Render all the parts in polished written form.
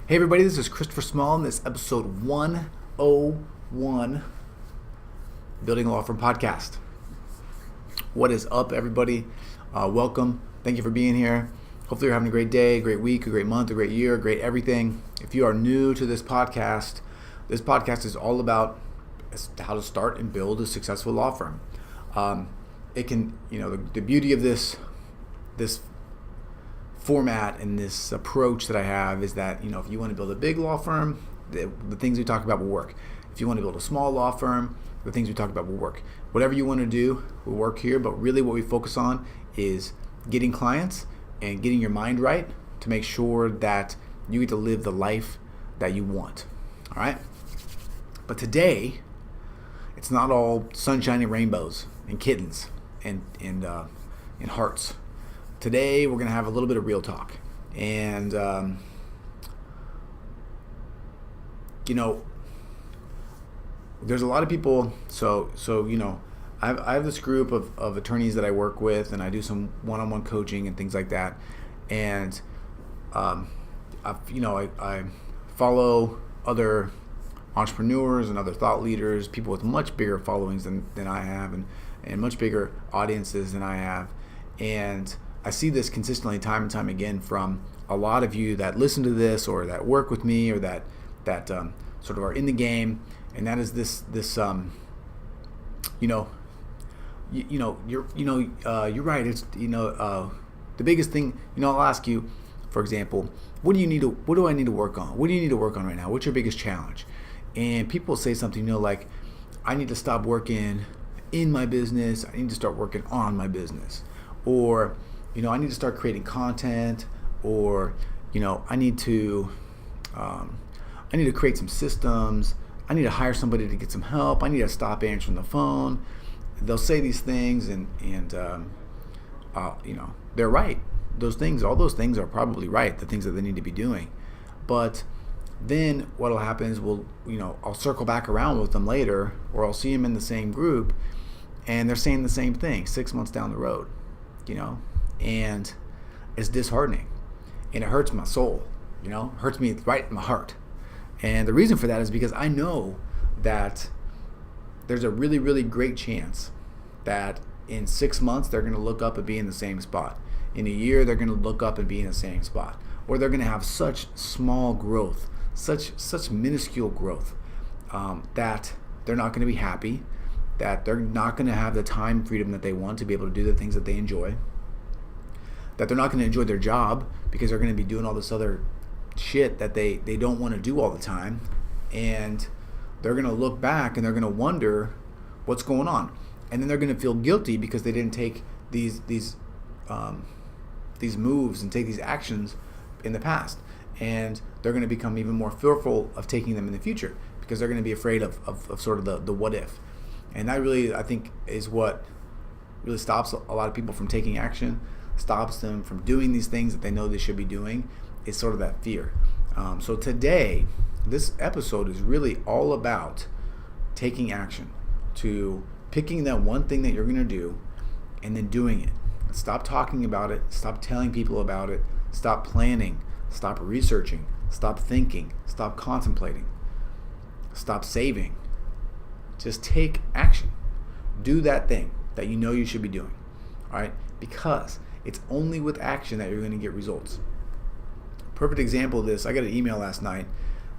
Hey everybody, this is Christopher Small, and this is episode 101, Building a Law Firm Podcast. What is up, everybody? Welcome. Thank you for being here. Hopefully you're having a great day, a great week, a great month, a great year, a great everything. If you are new to this podcast is all about how to start and build a successful law firm. The beauty of this format and this approach that I have is that, if you want to build a big law firm, the things we talk about will work. If you want to build a small law firm, the things we talk about will work. Whatever you want to do will work here, but really what we focus on is getting clients and getting your mind right to make sure that you get to live the life that you want. All right? But today, it's not all sunshine and rainbows and kittens and hearts. Today, we're going to have a little bit of real talk. And, there's a lot of people. I have this group of attorneys that I work with, and I do some one-on-one coaching and things like that. And, I follow other entrepreneurs and other thought leaders, people with much bigger followings than I have and much bigger audiences than I have. And I see this consistently time and time again from a lot of you that listen to this or that work with me or that sort of are in the game, and that is you're right. It's the biggest thing. I'll ask you, for example, what do I need to work on? What do you need to work on right now? What's your biggest challenge? And people say something like, I need to stop working in my business. I need to start working on my business, or I need to start creating content, or I need to create some systems. I need to hire somebody to get some help. I need to stop answering the phone. They'll say these things, and they're right. All those things are probably right. The things that they need to be doing, but then what'll happen is I'll circle back around with them later, or I'll see them in the same group, and they're saying the same thing 6 months down the road, and it's disheartening, and it hurts my soul, hurts me right in my heart. And the reason for that is because I know that there's a really, really great chance that in 6 months they're going to look up and be in the same spot. In a year they're going to look up and be in the same spot, or they're going to have such small growth, such minuscule growth, that they're not going to be happy, that they're not going to have the time freedom that they want to be able to do the things that they enjoy, that they're not going to enjoy their job because they're going to be doing all this other shit that they don't want to do all the time, and they're going to look back and they're going to wonder what's going on, and then they're going to feel guilty because they didn't take these moves and take these actions in the past, and they're going to become even more fearful of taking them in the future because they're going to be afraid of sort of the what if. And that really, I think, is what really stops a lot of people from taking action, stops them from doing these things that they know they should be doing. It's sort of that fear. So today, this episode is really all about taking action, to picking that one thing that you're going to do and then doing it. Stop talking about it. Stop telling people about it. Stop planning. Stop researching. Stop thinking. Stop contemplating. Stop saving. Just take action. Do that thing that you know you should be doing. All right? Because it's only with action that you're going to get results. Perfect example of this, I got an email last night.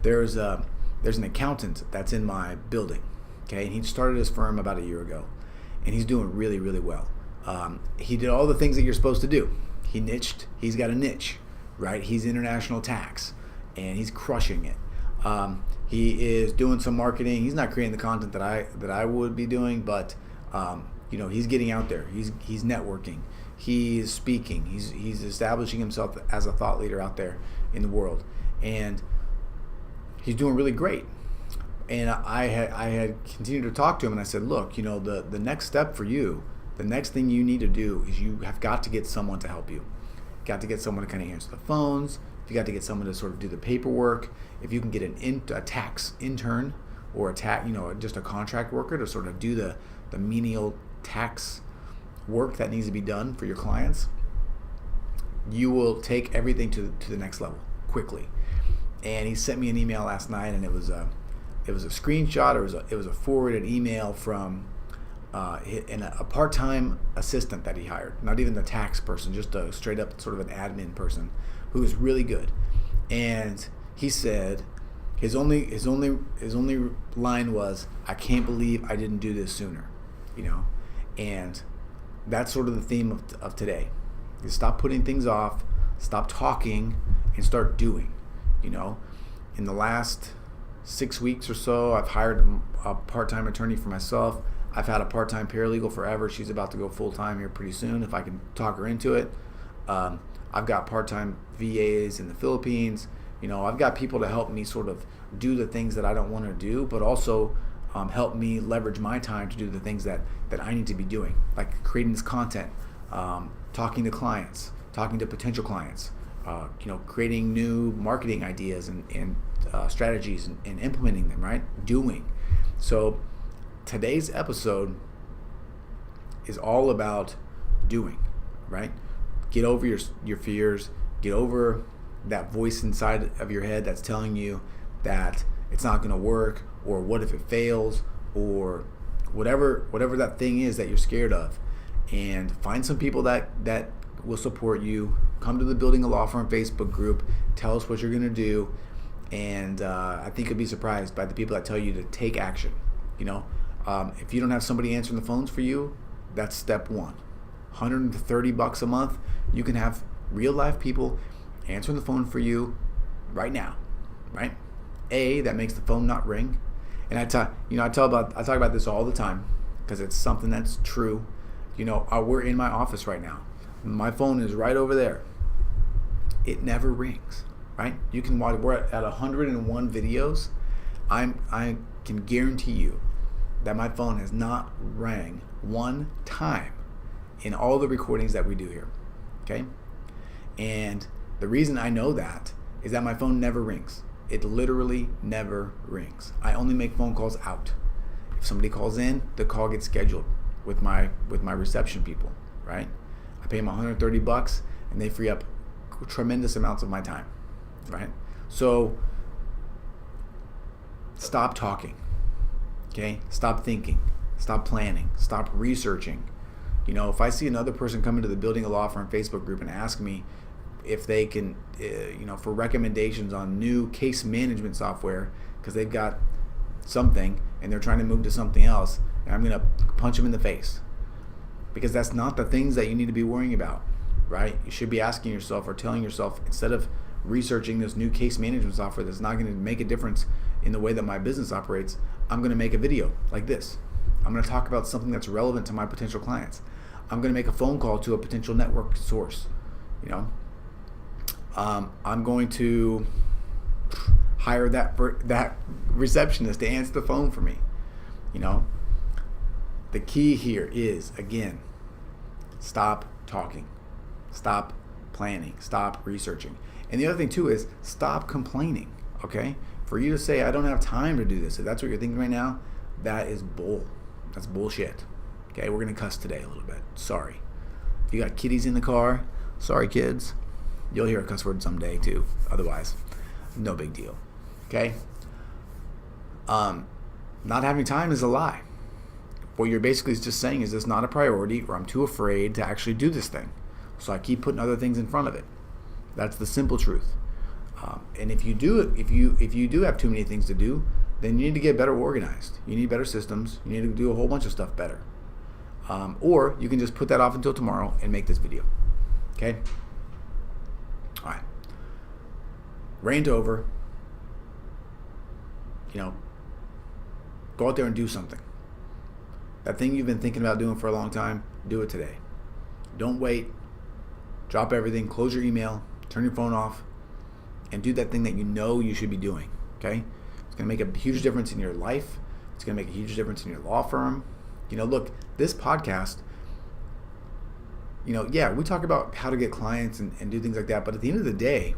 There's an accountant that's in my building. Okay, and he started his firm about a year ago, and he's doing really, really well. He did all the things that you're supposed to do. He's got a niche, right? He's international tax, and he's crushing it. He is doing some marketing. He's not creating the content that I would be doing, but he's getting out there. He's networking. He's speaking. He's establishing himself as a thought leader out there in the world, and he's doing really great. And I had continued to talk to him, and I said, look, the next step for you, the next thing you need to do is you have got to get someone to help you. Got to get someone to kind of answer the phones. You got to get someone to sort of do the paperwork. If you can get a tax intern or just a contract worker to sort of do the menial tax work that needs to be done for your clients, you will take everything to the next level quickly. and he sent me an email last night, and it was a screenshot, or it was a forwarded email from a part-time assistant that he hired, not even the tax person, just a straight up sort of an admin person who was really good. And he said his only line was, "I can't believe I didn't do this sooner," and that's sort of the theme of today. You stop putting things off, stop talking, and start doing. In the last 6 weeks or so, I've hired a part-time attorney for myself. I've had a part-time paralegal forever. She's about to go full-time here pretty soon if I can talk her into it. I've got part-time VAs in the Philippines. I've got people to help me sort of do the things that I don't want to do, but also help me leverage my time to do the things that I need to be doing, like creating this content, talking to clients, talking to potential clients, creating new marketing ideas and strategies and implementing them, right? Doing. So today's episode is all about doing, right? Get over your fears, get over that voice inside of your head that's telling you that it's not going to work, or what if it fails, or whatever that thing is that you're scared of. And find some people that will support you. Come to the Building a Law Firm Facebook group. Tell us what you're going to do. And I think you'll be surprised by the people that tell you to take action. If you don't have somebody answering the phones for you, that's step one. $130 a month, you can have real life people answering the phone for you right now, right? That makes the phone not ring. And I talk about this all the time because it's something that's true. We're in my office right now. My phone is right over there. It never rings, right? You can watch. We're at 101 videos. I can guarantee you that my phone has not rang one time in all the recordings that we do here. Okay? And the reason I know that is that my phone never rings. It literally never rings. I only make phone calls out. If somebody calls in, the call gets scheduled with my reception people, right? I pay them $130 and they free up tremendous amounts of my time, right? So stop talking, okay? Stop thinking, stop planning, stop researching. If I see another person come into the Building a Law Firm Facebook group and ask me if they can, for recommendations on new case management software because they've got something and they're trying to move to something else, and I'm going to punch them in the face, because that's not the things that you need to be worrying about, right? You should be asking yourself or telling yourself, instead of researching this new case management software that's not going to make a difference in the way that my business operates, I'm going to make a video like this. I'm going to talk about something that's relevant to my potential clients. I'm going to make a phone call to a potential network source. I'm going to hire that receptionist to answer the phone for me. The key here is, again, stop talking, stop planning, stop researching. And the other thing too is stop complaining, okay? For you to say, I don't have time to do this, if that's what you're thinking right now, that's bullshit. Okay, we're going to cuss today a little bit. Sorry. If you got kiddies in the car, sorry kids. You'll hear a cuss word someday too. Otherwise, no big deal. Okay? Not having time is a lie. What you're basically just saying is, it's not a priority, or I'm too afraid to actually do this thing. So I keep putting other things in front of it. That's the simple truth. And if you do have too many things to do, then you need to get better organized. You need better systems. You need to do a whole bunch of stuff better. Or you can just put that off until tomorrow and make this video. Okay? All right. Rant over. Go out there and do something. That thing you've been thinking about doing for a long time, do it today. Don't wait. Drop everything. Close your email. Turn your phone off. And do that thing that you should be doing. Okay? It's going to make a huge difference in your life. It's going to make a huge difference in your law firm. Look, this podcast, we talk about how to get clients and do things like that. But at the end of the day,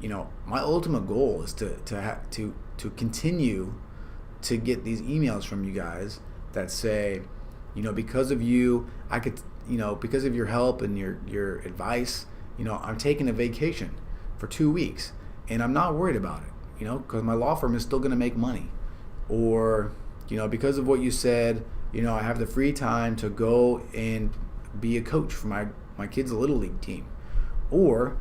my ultimate goal is to continue to get these emails from you guys that say, because of you, I could, because of your help and your advice, I'm taking a vacation for 2 weeks, and I'm not worried about it, because my law firm is still going to make money. Or, because of what you said, I have the free time to go and be a coach for my kids' Little League team. Or,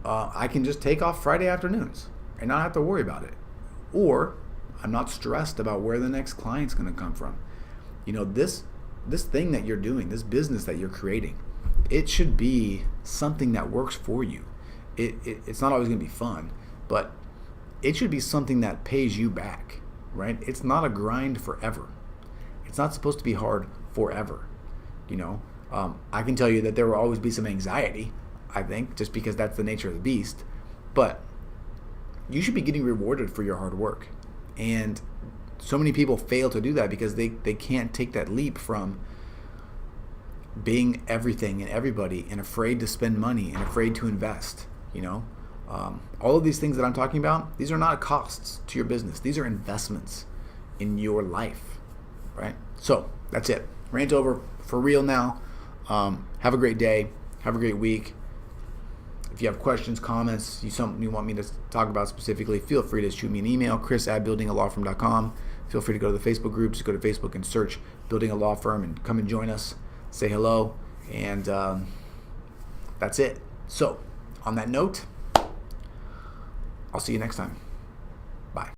I can just take off Friday afternoons and not have to worry about it. Or I'm not stressed about where the next client's going to come from. This thing that you're doing, this business that you're creating, it should be something that works for you. It's not always going to be fun, but it should be something that pays you back, right? It's not a grind forever. It's not supposed to be hard forever. I can tell you that there will always be some anxiety, I think, just because that's the nature of the beast. But you should be getting rewarded for your hard work. And so many people fail to do that because they can't take that leap from being everything and everybody and afraid to spend money and afraid to invest. All of these things that I'm talking about, these are not costs to your business. These are investments in your life, right? So that's it. Rant over for real now. Have a great day. Have a great week. If you have questions, comments, something you want me to talk about specifically, feel free to shoot me an email, chris@buildingalawfirm.com. Feel free to go to the Facebook group. Just go to Facebook and search Building a Law Firm and come and join us. Say hello. And that's it. So on that note, I'll see you next time.